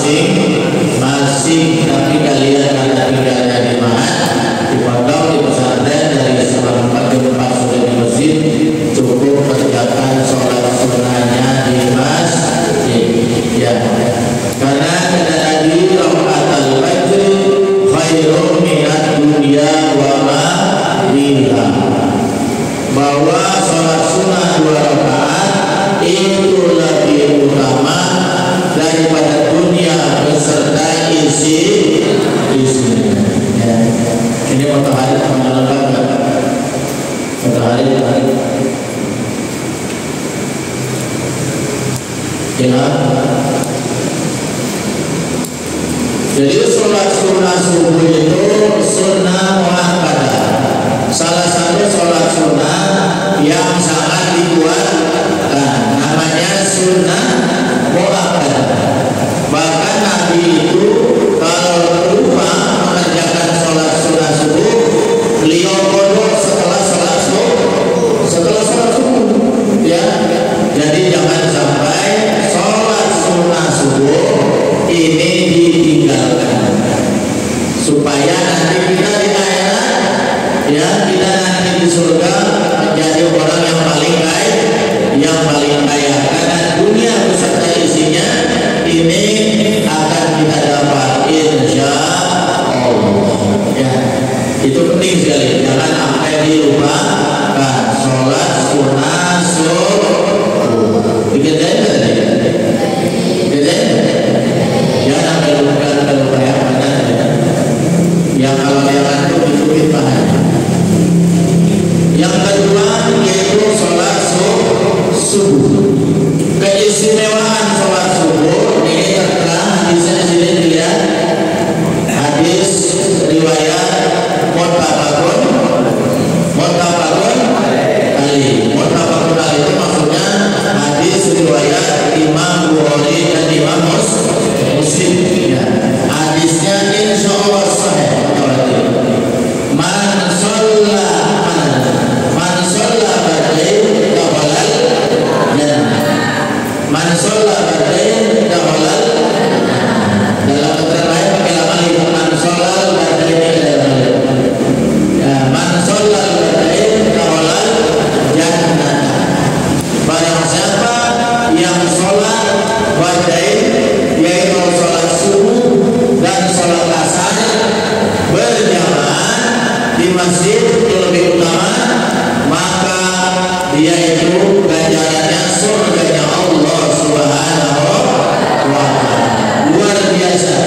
masing-masing, tapi kalian karena tinggalnya di mana, di pondok, di pesantren, dari selama 4 sudah di masjid, cukup kerjakan sholat sunnahnya di masjid. Ya, karena kata Nabi, rakaat al-fajr khairun minad dunya wa ma fiha, bahwa sholat sunnah 2 rakaat itu lebih utama daripada dunia beserta isinya. Ya. Ini matahari lengkap nggak? Matahari. Ya. Jadi sholat sunnah subuh itu sunnah muakkadah. Salah satu sholat sunnah yang sangat dikuatkan, namanya sunnah muakkadah. Bahkan Nabi itu kalau lupa mengerjakan sholat sunnah subuh, beliau kodok setelah sholat subuh. Ya, jadi jangan sampai sholat sunnah subuh ini ditinggalkan, supaya nanti kita di akhirat, ya, kita nanti di surga menjadi orang yang paling baik, yang paling kaya. Karena dunia beserta isinya ini akan kita dapat insya Allah. Ya, itu penting sekali. Jangan sampai dilupakan sholat sunnah subuh. Dikejain tadi. Jangan sampai lupakan kalau kayak mana. Yang kalau yang itu ditutupin pahalanya. Yang kedua yaitu sholat subuh. Keistimewaan sholat subuh ini tertera hadisnya di sini dilihat. Hadis riwayat muttafaqun alaihi. Muttafaqun alaihi itu maksudnya hadis riwayat Imam Bukhari dan Imam Muslim. Ya. Hadisnya insyaallah sahih. Man shalla ba'dain dakhalal jannah. Man shalla ba'dain dakhalal jannah. Dalam keterangan lain pakai lama lagi, man shalla ba'dain. Ya, man shalla ba'dain dakhalal jannah. Barang siapa yang sholat ba'dain, yaitu sholat subuh dan sholat asar berjamaah di masjid itu lebih utama, maka dia itu ganjarannya surganya Allah Subhanahu wa ta'ala. Luar biasa,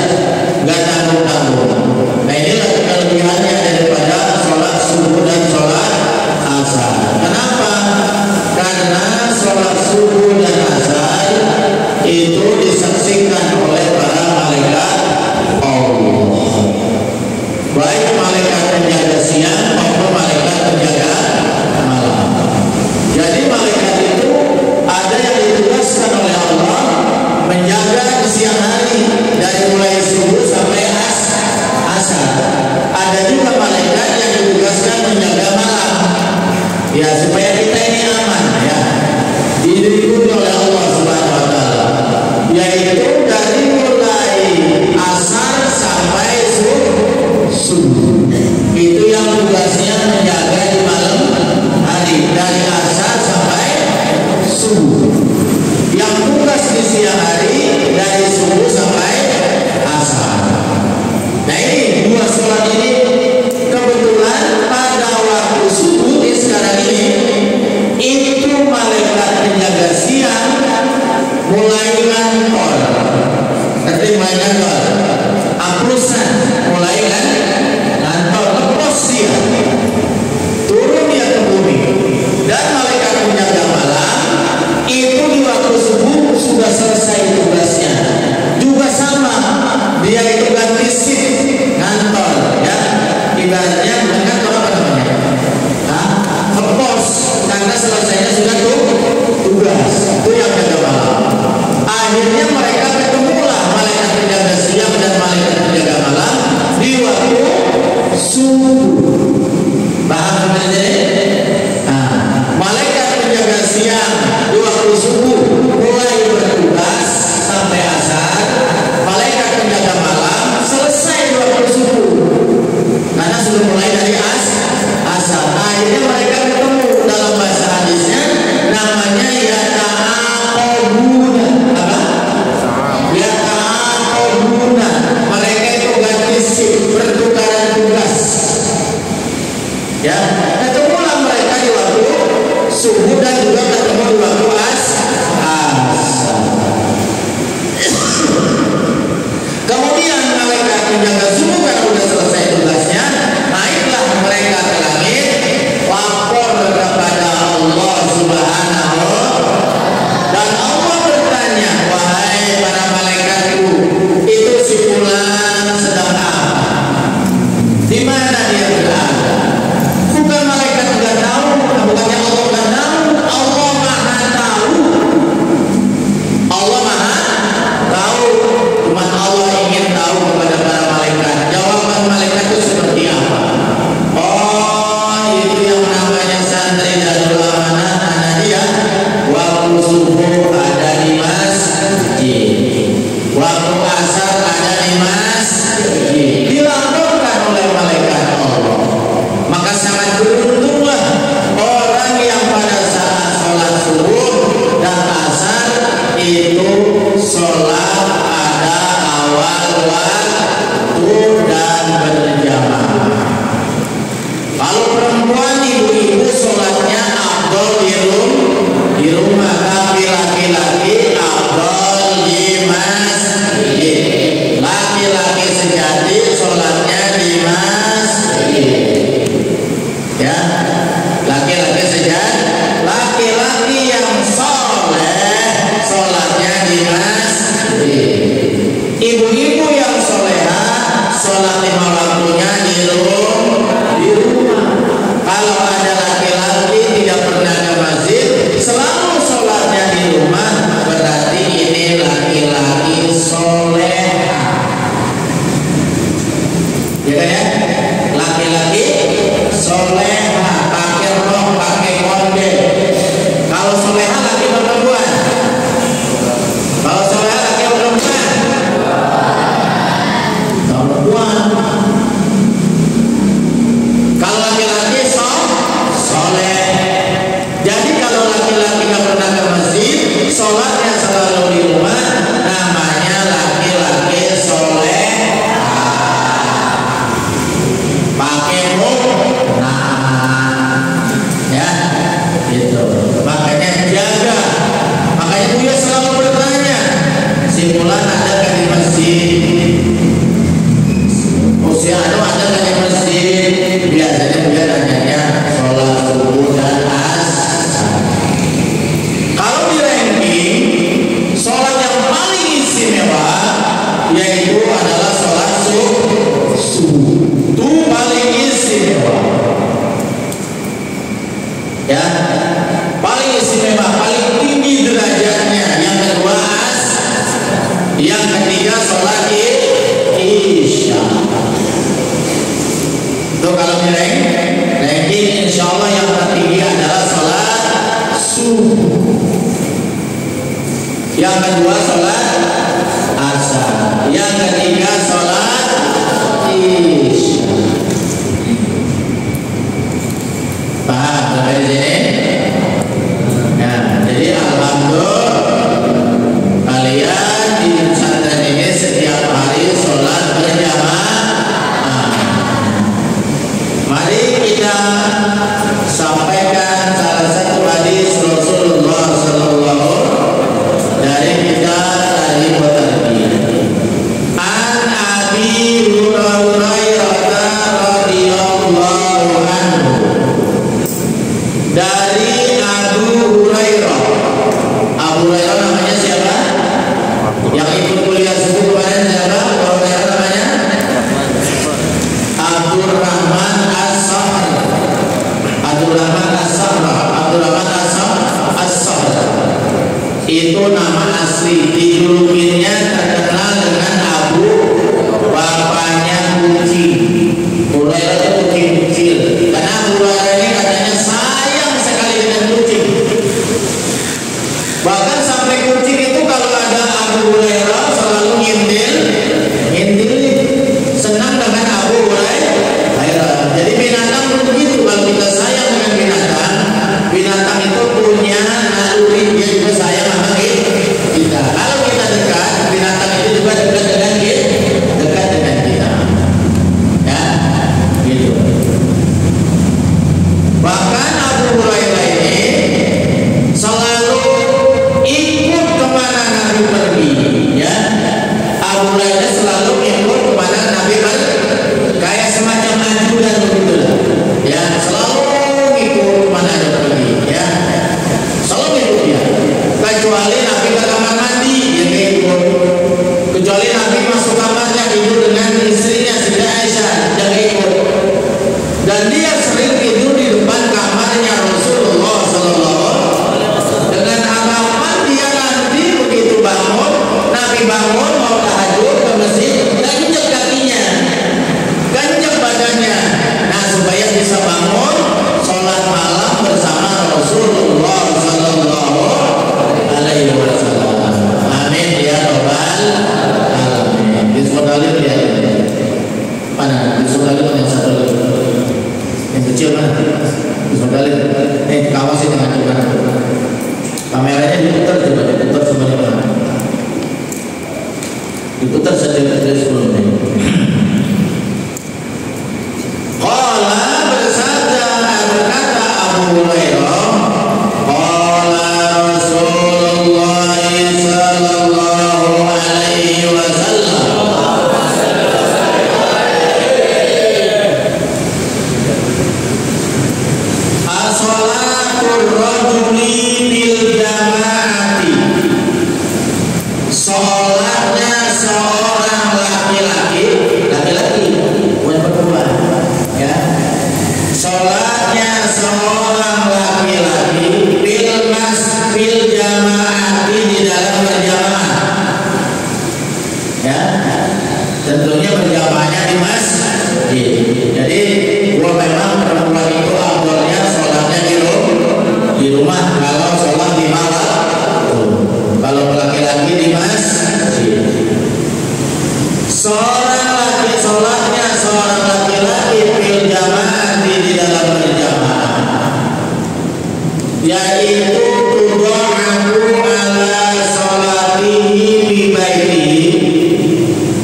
gak tanggung-tanggung. Nah, inilah kelebihannya daripada sholat subuh dan sholat asar. Kenapa? Karena sholat subuh dan asar itu disaksikan oleh para malaikat Allah, baik malaikat penjaga siang maupun malaikat penjaga malam. Jadi malaikat Ya, ketemulah mereka di waktu subuh dan juga ketemu di waktu asar. Kemudian malaikat menjaga subuh karena sudah selesai tugasnya, naiklah mereka ke langit, lapor kepada Allah Subhanahu, dan Allah bertanya, wahai para malaikatku, itu si fulan sedang apa? Di mana dia berada? Bukan malaikat nggak tahu, bukannya Allah nggak tahu, Allah maha tahu. Allah maha tahu. Cuma Allah ingin tahu kepada para malaikat. Jawaban malaikat itu seperti apa? Oh, itu yang namanya santri Darul Amanah, anak dia. Waktu subuh ada di masjid, waktu asar ada di masjid. Dilaporkan oleh malaikat Allah. Maka sangat beruntunglah orang yang pada saat sholat subuh dan asar itu sholat ada awal waktu dan berjamaah. Kalau perempuan ibu-ibu sholatnya afdol di rumah, tapi laki-laki afdol di masjid. Laki-laki sejati sholatnya di masjid. Ya, laki-laki sejati, laki-laki yang soleh sholatnya di masjid. Ibu-ibu yang soleha sholat lima waktunya di rumah. Kalau ada laki-laki tidak pernah ke masjid, selalu sholatnya di rumah, berarti ini laki-laki soleha. Ya kan ya? Laki-laki soleha, pakai rok, pakai konde. Kalau soleha laki perempuan. Kalau soleha laki perempuan. Perempuan. Kalau laki-laki soleh. Jadi kalau laki-laki nggak pernah ke masjid, sholatnya selalu di rumah, namanya laki-laki soleh. Pakai ya, gitu. Makanya jaga. Makanya Buya selalu bertanya, si fulan ada kan di masjid? Usia ada kan di masjid? Biasanya Buya tanyanya sholat subuh dan asar. Kalau di ranking sholat yang paling istimewa yaitu adalah sholat subuh. Itu paling istimewa. Ya, paling istimewa, paling tinggi derajatnya. Yang kedua yang ketiga sholat isya. Itu kalau di ranking insya Allah yang tertinggi adalah sholat subuh. Yang kedua sholat asar. Yang ketiga sholat isya. Paham sampai di sini? Nah, jadi alhamdulillah kalian di pesantren ini setiap hari sholat berjamaah. Mari kita sampaikan salah satu hadis Rasulullah Sallallahu dari kita tadi bertadi. An Abi Hurairah radhiyallahu anhu. Dari Abu Hurairah. Abu Hurairah namanya siapa? Yang ikut kuliah subuh kemarin siapa? Abu Hurairah namanya Abdurrahman As-Sahr. Abdurrahman As-Sahr. Abdurrahman As-Sahr. Itu nama asli. Dijulukinya terkenal dengan Abu, bapaknya kucing. Hurairah itu kucing kecil. Karena Abu Hurairah ini katanya sayang sekali dengan kucing. Bahkan sampai kucing itu kalau ada Abu Hurairah selalu ngintil, senang dengan Abu Hurairah. Jadi binatang pun begitu. Kalau kita sayang dengan binatang, binatang itu punya naluri, dia juga sayang sama kita. Kalau kita dekat, binatang itu juga dekat dengan kita. Ya, gitu. Nabi bangun mau tahajud ke masjid, kenceng kakinya, kenceng badannya. Nah, supaya bisa bangun sholat malam bersama Rasulullah Sallallahu Alaihi Wasallam. Amin ya Rabbal Alamin. Bismillahirrahmanirrahim ya. Mana? Bismillahirrahmanirrahim yang satu lagi. Yang kecil mana? Bismillahirrahmanirrahim. Kawasin dengan Tuhan. Kameranya diputar coba, diputar semuanya mana? Diputar saja dari sebelumnya. Qala berkata Abu Hurairah, qala Rasulullah sallallahu alaihi wasallam, as-salatul rajuli bil jamaati, sholatnya seorang laki-laki bukan perempuan ya, sholatnya seorang laki-laki bil jamaati, di dalam berjamaah ya, tentunya berjamaahnya di masjid. Jadi memang perempuan itu awalnya sholatnya di rumah kalau sholat di malam, kalau laki-laki di masjid. Sholatnya seorang laki-laki fil jamaah, di dalam berjamaah, yaitu tudha'u ala sholatihi bi baitihi,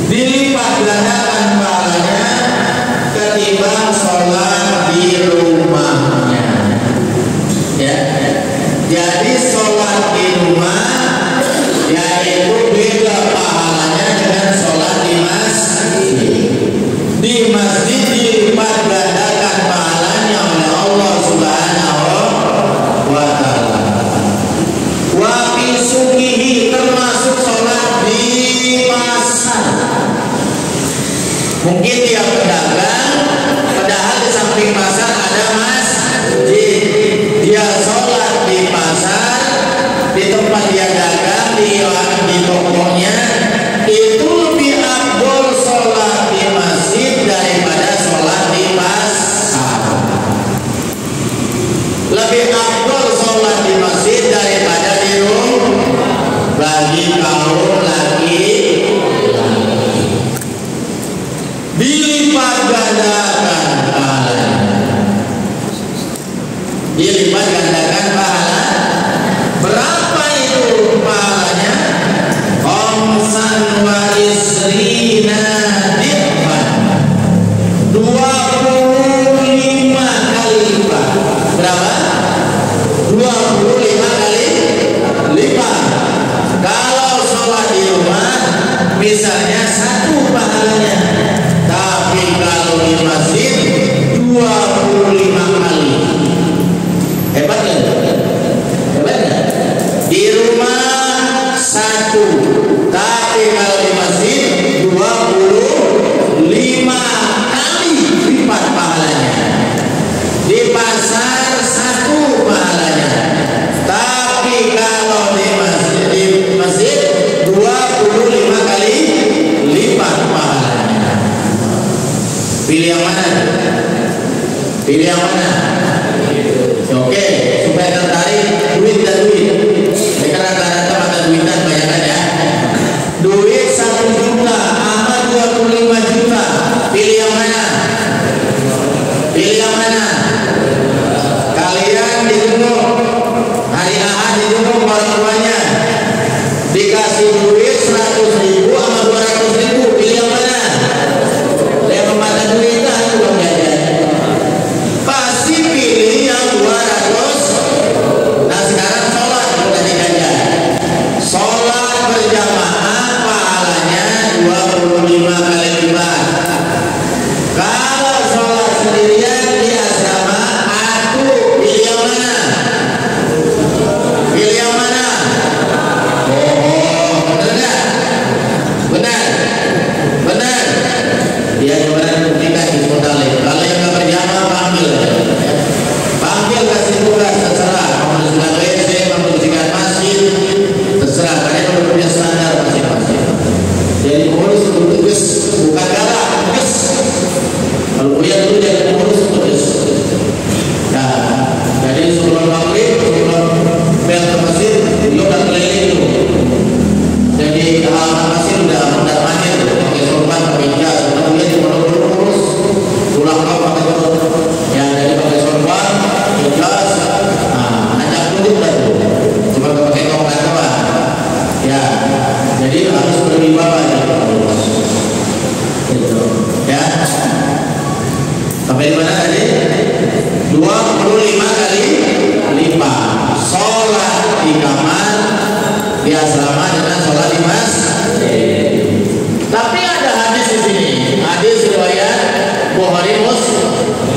dilipat gandakan pahalanya ketimbang sholat di rumahnya ya. Jadi sholat di rumah yaitu beda pahalanya dengan sholat di masjid. Di masjid dilipat gandakan pahalanya oleh Allah Subhanahu wa ta'ala. Wa fi suqihi, termasuk sholat di pasar. Mungkin dia pedagang, padahal di samping pasar ada masjid. Dia sholat di pasar, di tempat dia dagang, di tokonya, itu lebih afdol sholat di masjid daripada sholat di pasar. Lebih afdol sholat di masjid daripada di rumah bagi kaum laki-laki. Dilipat gandakan pahalanya, dilipat gandakan pahala. Berapa itu pahalanya? Khamsan wa isrina dirham, 25 kali lipat. Berapa? 25 kali lipat. Kalau sholat di rumah misalnya satu pahalanya, tapi kalau di masjid 25 kali. Hebat kan? Hebat kan? Di rumah satu, tapi kalau di masjid 25 kali lipat pahalanya. Di pasar satu pahalanya, tapi kalau di masjid 25 kali lipat pahalanya. Pilih yang mana? Pilih yang mana? Oke, supaya tertarik, duit dan duit. Mereka rata-rata mata duitan, bayangkan ya. Duit 1 juta sama 25 juta. Pilih yang mana? Pilih yang mana? Kalian dijenguk hari Ahad, dijenguk orang tuanya, dikasih duit 100.000 sama 200.000. Pilih yang mana? Yang mata duitan juga jajan. Pasti pilih yang 200. Nah sekarang dengan sholat di masjid. Tapi ada hadis di sini, hadis riwayat Bukhari Muslim,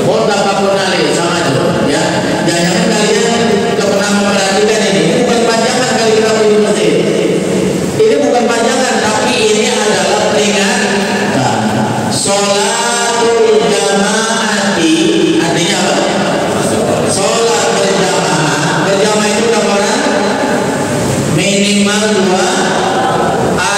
muttafaqun alaih, sama aja ya. Jangan kalian tidak pernah memperhatikan ini bukan panjangan kali kita di masjid. Ini bukan panjangan, tapi ini adalah peringatan. Sholatul jamaati artinya apa? Sholat berjamaah. Berjamaah itu berapa orang? Minimal 2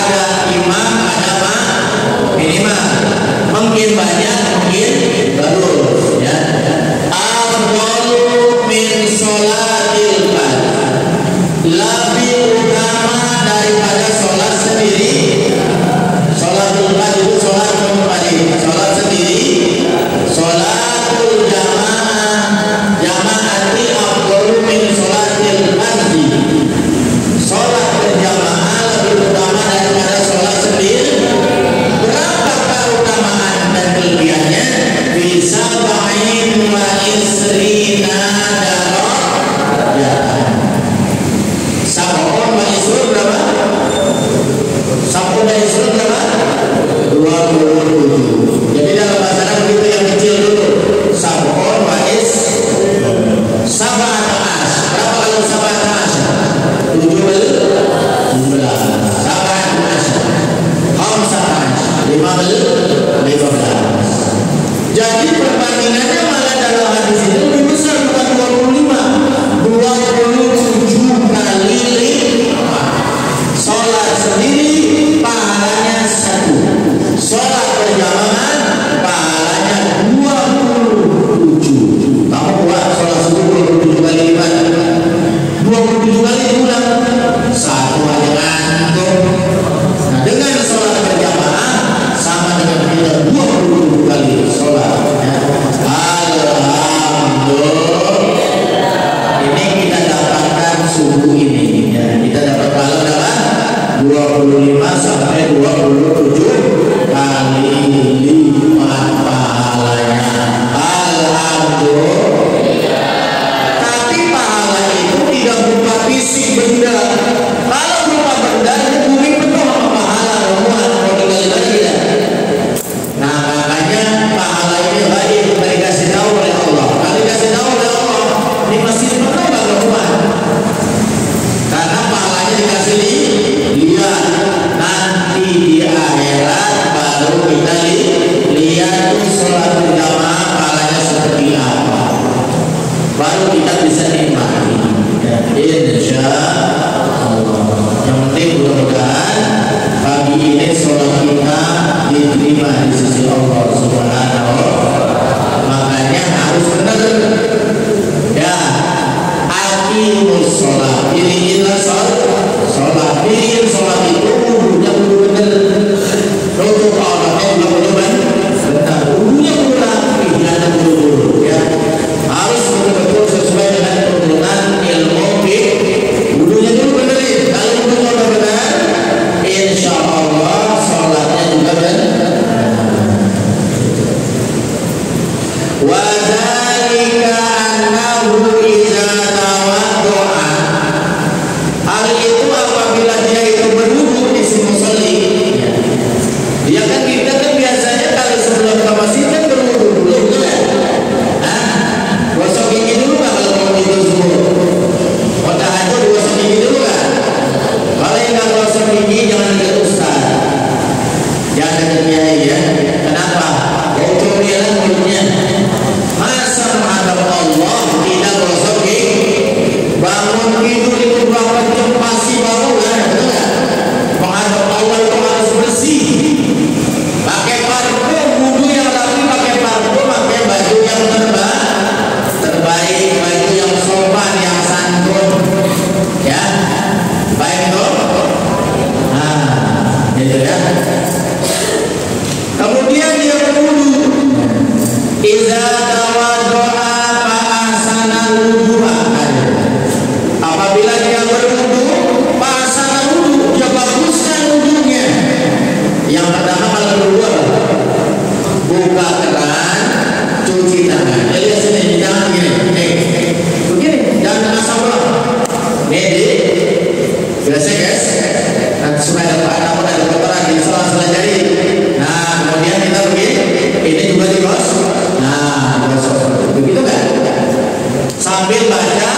sambil baca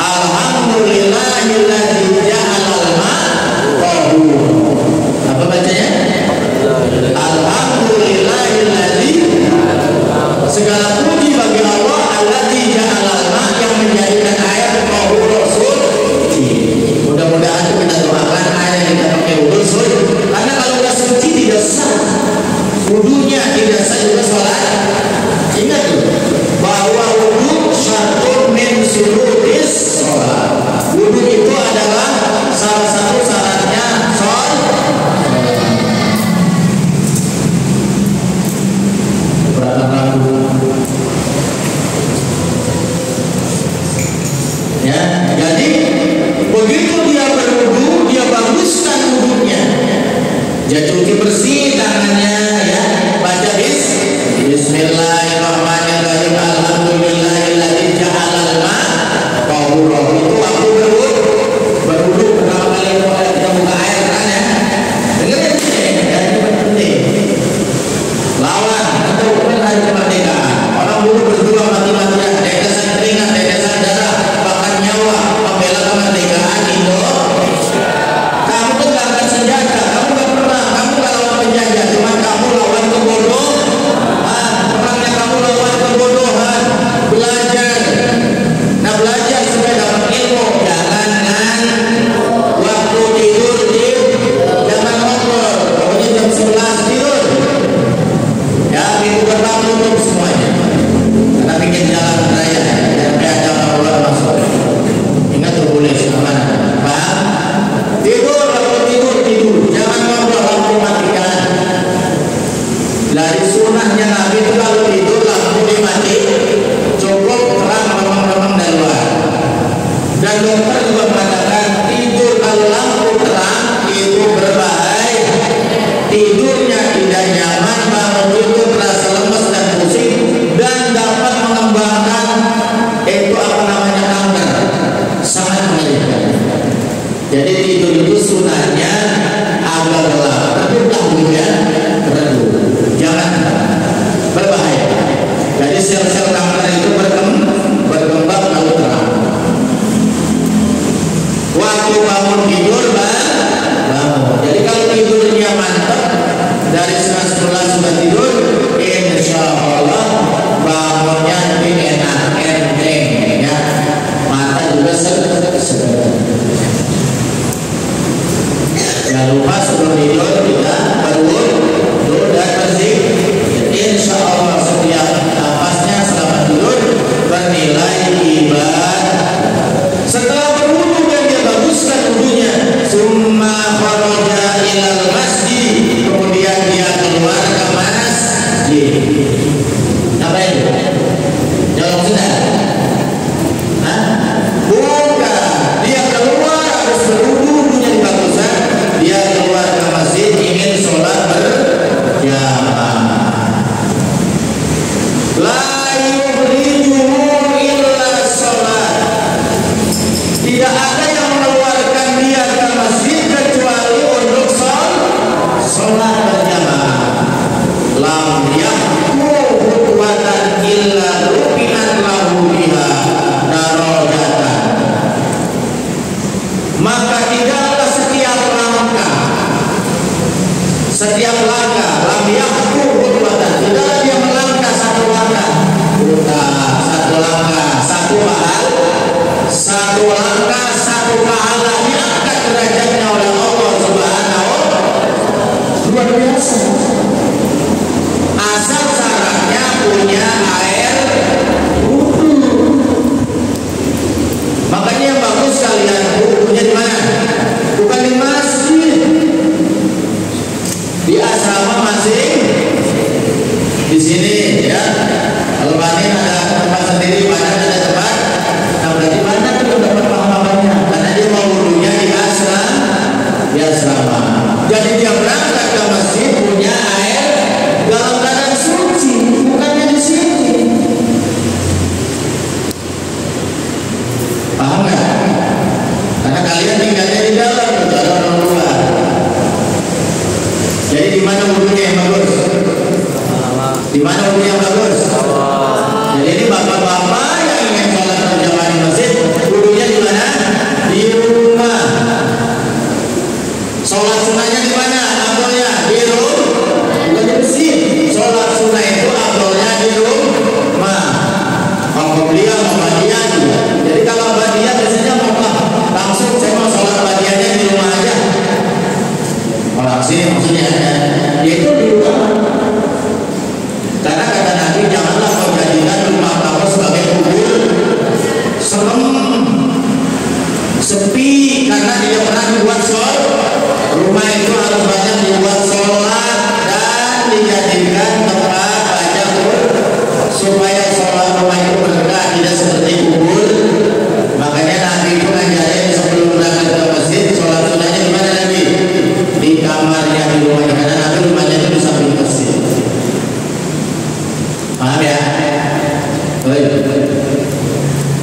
alhamdulillahilladzi ja'alal ma'qahur. Apa bacanya? Alhamdulillahilladzi, segala puji bagi Allah alladzi ja'alal ma', yang menjadikan air qahur rasul. Mudah-mudahan kita doakan air yang kita pakai wudu suci, karena kalau nggak suci tidak sah wudunya, tidak sah juga sholat. Ingat tuh bahwa wudu syartun min syurutis sholat. Wudu itu adalah salah satu syaratnya sholat. Ya, jadi begitu dia berwudu, dia baguskan wudunya. Dia cuci bersih tangannya, ya, baca Bismillahirrahmanirrahim. Alhamdulillahilladzi ja'alal ma'qahura. Itu waktu berwudu pertama kali kita buka air kan, ya. Dengerin ini, ya, ini penting. Lawan atau hari kemerdekaan. Orang dulu berjuang mati-matian, tetesan keringat, tetesan darah, bahkan nyawa membela kemerdekaan Indonesia. Kamu tuh gak akan senjata, kamu gak pernah, kamu gak lawan penjajah, cuma kamu lawan kebodohan. Perangnya kamu lawan kebodohan. Belajar. Nah, belajar supaya dapat ilmu. Jangan waktu tidur jangan ngobrol. Pokoknya jam 11 tidur. Ya, pintu gerbang tutup semuanya. Karena bikin jalan raya dan ada orang masuk. Ingat tuh, boleh aman. Paham? Tidur, waktu tidur. Jangan ngobrol, lampu matikan. Dari sunnahnya Nabi itu kalau tidur lampu dimati, cukup terang remang-remang dari luar. Dan dokter juga mengatakan tidur kalau lampu terang itu berbahaya. Tidurnya tidak nyaman, bangun itu terasa lemas dan pusing, dan dapat mengembangkan kanker. Sangat mengerikan. Jadi tidur itu sunahnya agak gelap, tapi lampunya redup. Jangan, berbahaya. Jadi sel-sel kanker itu berkembang lalu terang. Waktu bangun tidur bangun. Jadi kalau tidurnya mantap, dari setengah 11 sudah tidur, insya Allah bangunnya enak, enteng, ya. Mata juga segar.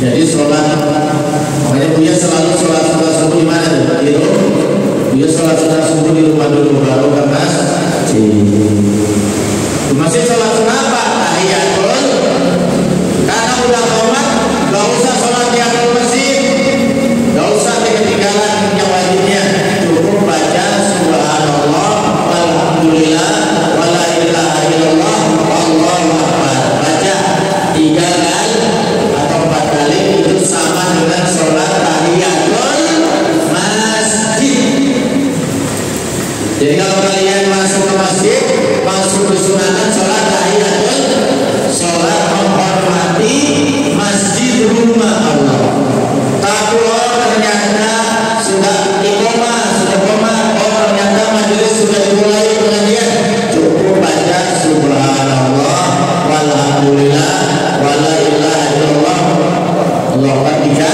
Jadi sholat, makanya Buya selalu sholat subuh di mana tuh? Di rumah. Buya sholat subuh di rumah dulu, baru ke masjid. Di masjid sholat sunnah apa? Tahiyatul. Karena udah qomat, gak usah sholat di atas masjid, gak usah ketinggalan yang wajibnya. Cukup baca subhanallah, walhamdulillah, wala ilaha illallah, wallahu akbar. Baca 3 kali atau 4 kali, itu sama dengan sholat tahiyatul masjid. Jadi kalau kalian masuk ke masjid, masuk ke sunatan sholat tahiyatul, sholat menghormati masjid rumah Allah. Tapi ternyata sudah iqamah, sudah qomat, ternyata majelis sudah dimulai pengajian, cukup baca subhanallah, walhamdulillah, wala ilaha illallah, Allahu akbar,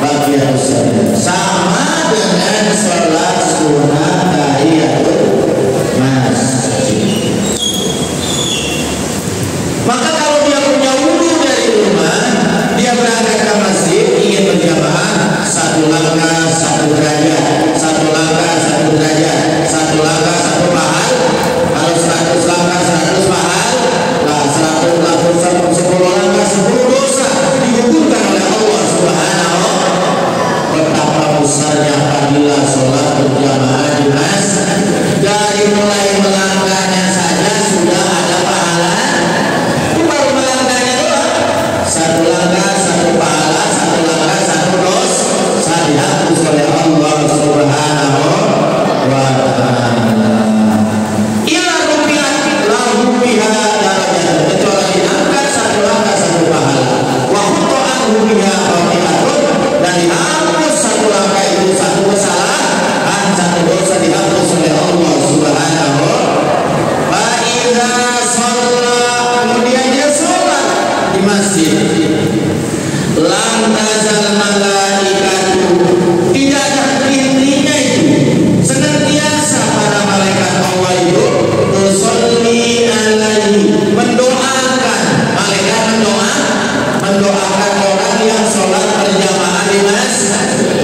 bagian saja. Sama dengan sholat sunat tahiyatul masjid. Maka kalau dia punya wudu dari rumah, dia berangkat ke masjid, ingin berjamaah, 1 langkah 1 derajat, 1 langkah 1 derajat, 1 langkah 1 pahal. Kalau 100 langkah 100 pahal, nah 100 langkah 10 langkah 10 dosa digugurkan oleh Allah Subhanahu. Betapa besarnya fadilah sholat berjamaah di masjid. Dari mulai melangkahnya saja sudah ada pahala. Baru melangkahnya doang, 1 langkah 1 pahala, 1 langkah 1 dosa dihapus oleh Allah Subhanahu wa ta'ala. Ila rupiah lahu biha darajat, kecuali diangkat 1 langkah 1 pahala. Wa huto'an biha khati'atun, dan dihapus 1 langkah itu 1 kesalahan, 1 dosa dihapus oleh Allah Subhanahu. Fa idza shalla, kemudian dia sholat di masjid, lam tazal malaikatu, tidak ada hentinya itu, senantiasa para malaikat Allah itu tusolli alaihi, mendoakan, malaikat mendoakan orang yang sholat berjamaah di masjid.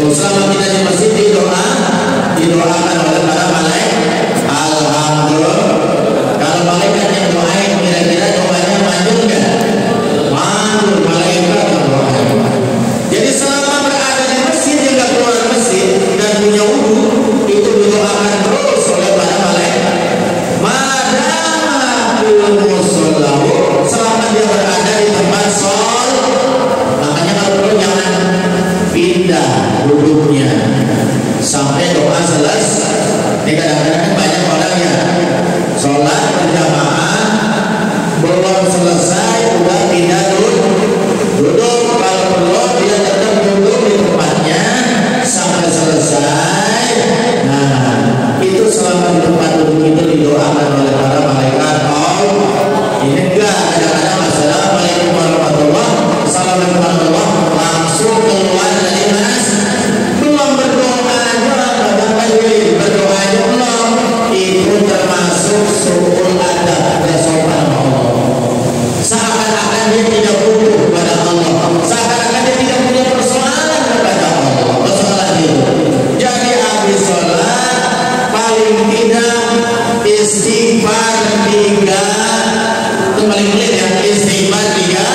Selama kita di masjid didoakan oleh para malaikat. Alhamdulillah. Kalau malaikat yang doain, kira-kira doanya manjur nggak? Manjur, malaikat doain. Jadi selama berada di masjid, dia nggak keluar masjid dan punya wudu, itu didoakan terus oleh para malaikat. Madama fil musallahu, selama dia berada di tempat sholat. Makanya kalau perlu jangan pindah duduknya sampai doa selesai. Ini kadang-kadang banyak orang yang sholat berjamaah belum selesai udah pindah duduk. Kalau perlu dia tetap duduk di tempatnya sampai selesai. Nah, itu selama di tempat duduk itu didoakan oleh para malaikat. Ini enggak, kadang-kadang assalamualaikum warahmatullahi wabarakatuh, langsung keluar dari masjid, belum berdoa belum, itu termasuk su'ul adab, bersopan Allah. Seakan-akan dia tidak butuh kepada Allah, seakan-akan dia tidak punya persoalan kepada Allah. Persoalan itu. Jadi habis sholat paling tidak istighfar 3, itu paling clear ya, istighfar 3,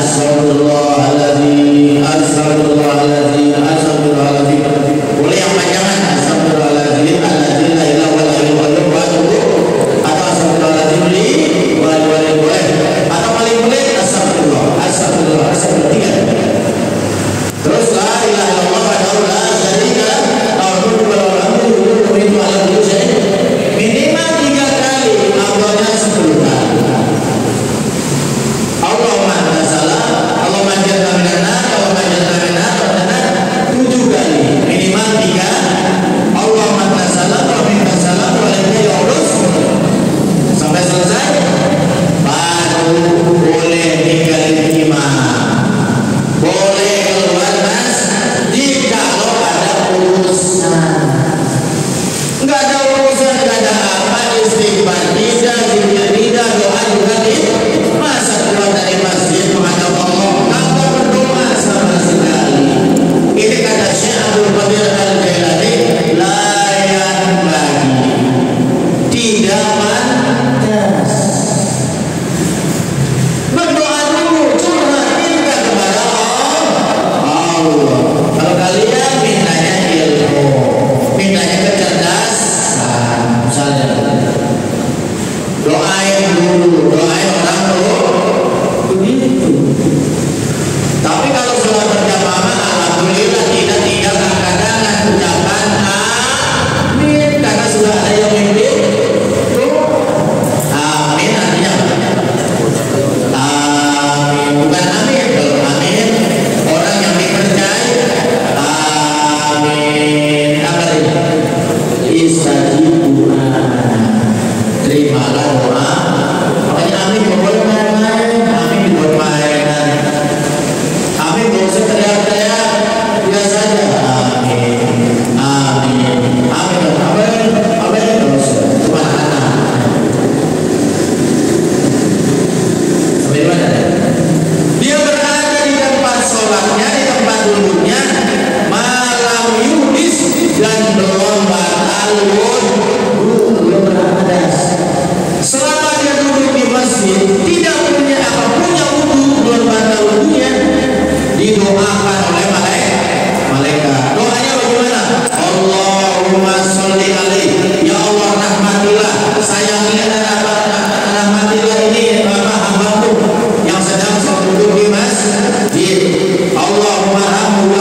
astagfirullah Allah. Kalau kalian mintanya ilmu, mintanya kecerdasan, misalnya doain dulu, doain orang tua, begitu. Tapi kalau sudah berjamaah, alhamdulillah tidak tinggal angkat-angkat ucapan amin, karena sudah ada yang mimpin. Amin artinya apa? Amin, bukan amin. Kalau amin orang yang dipercaya. Amin apa itu? Istajibu, terimalah doa. Makanya amin boleh main-main, amin boleh main. Amin gak usah teriak-teriak, biasa aja. Amin, amin, amin, amin, amin, terus cuma anak. Sampai mana? Dia berada di tempat sholatnya, di tempat duduknya, malam yudis dan belum batalun, belum berhadas. Selama dia duduk di masjid, tidak punya apa punya wudu, belum batal wudunya, didoakan oleh malaikat. Doanya bagaimana? Allahumma sholli alaihi, ya Allah rahmatilah, sayangilah dan rahmatilah ini hambamu yang sedang duduk di masjid. Allahumma rahmuhu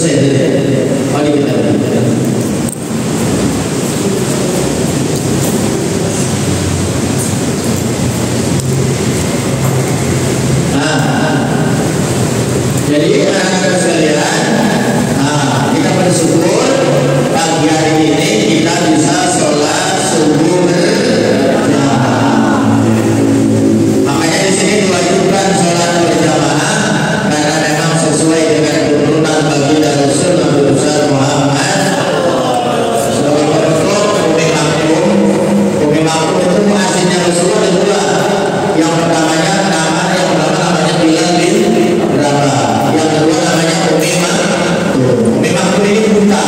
Selesai deh. Mari kita lanjutkan. Jadi anak-anak sekalian, kita bersyukur pagi hari ini kita bisa sholat subuh berjamaah. Makanya di sini diwajibkan sholat berjamaah karena memang sesuai dengan tuntunan baginda Rasul Nabi besar Muhammad. Umi Maktum itu muazinnya Rasulullah ada dua. Yang pertamanya namanya Bilal bin Rabah. Yang kedua namanya Umi Maktum. Umi Maktum ini buta.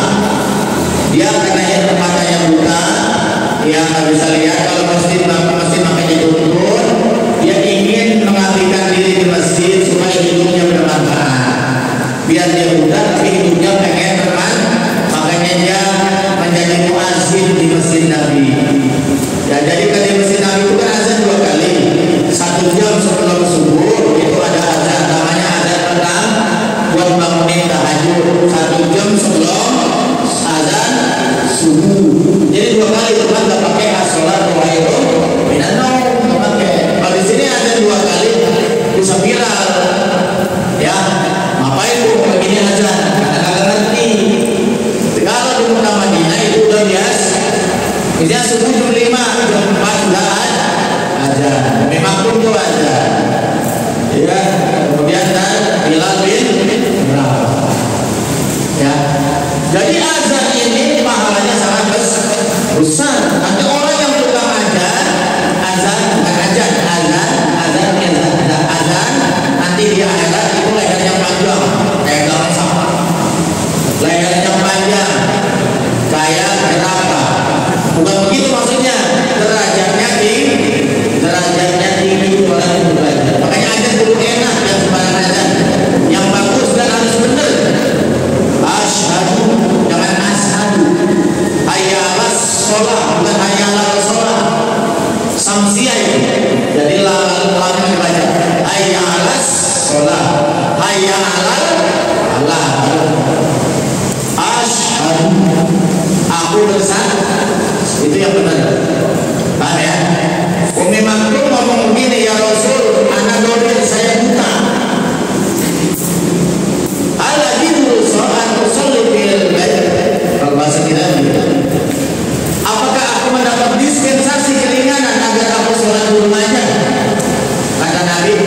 Dia karena yang matanya buta, dia nggak bisa lihat kalau masjid makanya dituntun. Dia ingin mengabdikan diri di masjid supaya hidupnya bermanfaat. Biar dia buta tapi hidupnya pengen bermanfaat. Makanya dia menjadi muazzin di masjid Nabi. Ya, jadi di masjid Nabi itu kan azan 2 kali. 1 jam sebelum subuh itu ada azan, namanya azan petang buat bangunin tahajud. 1 jam sebelum azan subuh. Jadi 2 kali itu kan nggak pakai as-sholat khairun minan naum, nggak pakai. Kalau di sini azan 2 kali bisa viral. Ya, ngapain bu begini azan? Karena kagak ngerti. Kalau di Mekah Madinah itu udah biasa. Misalnya subuh jam 5, jam 4 sudah azan. Memang pun itu azan. Ya, kemudian Bilal bin Rabah. Ya, jadi azan ini pahalanya sangat besar. Nanti orang yang tukang azan nanti di akhirat itu lehernya panjang, kayak dalam sampah. Lehernya panjang, kayak neraka. Bukan begitu maksudnya, derajatnya tinggi orang itu derajat. Makanya azan dulu enak dan sembarang azan. Yang bagus dan harus benar. Asyhadu, jangan ashadu. Hayya 'alas sholat, bukan hayya 'alal sholat. Samsiah itu. Jadi lamanya dibaca. Hayya 'alas sholat, hayya 'alal Allah. Asyhadu, aku bersaksi. Itu yang benar. Paham ya? Umi Maktum ngomong begini, ya Rasul, anak dolir saya buta. Ala jidu so'an usolli bil bait. Kalau bahasa kita gitu. Apakah aku mendapat dispensasi keringanan agar aku sholat di rumahnya? Kata Nabi,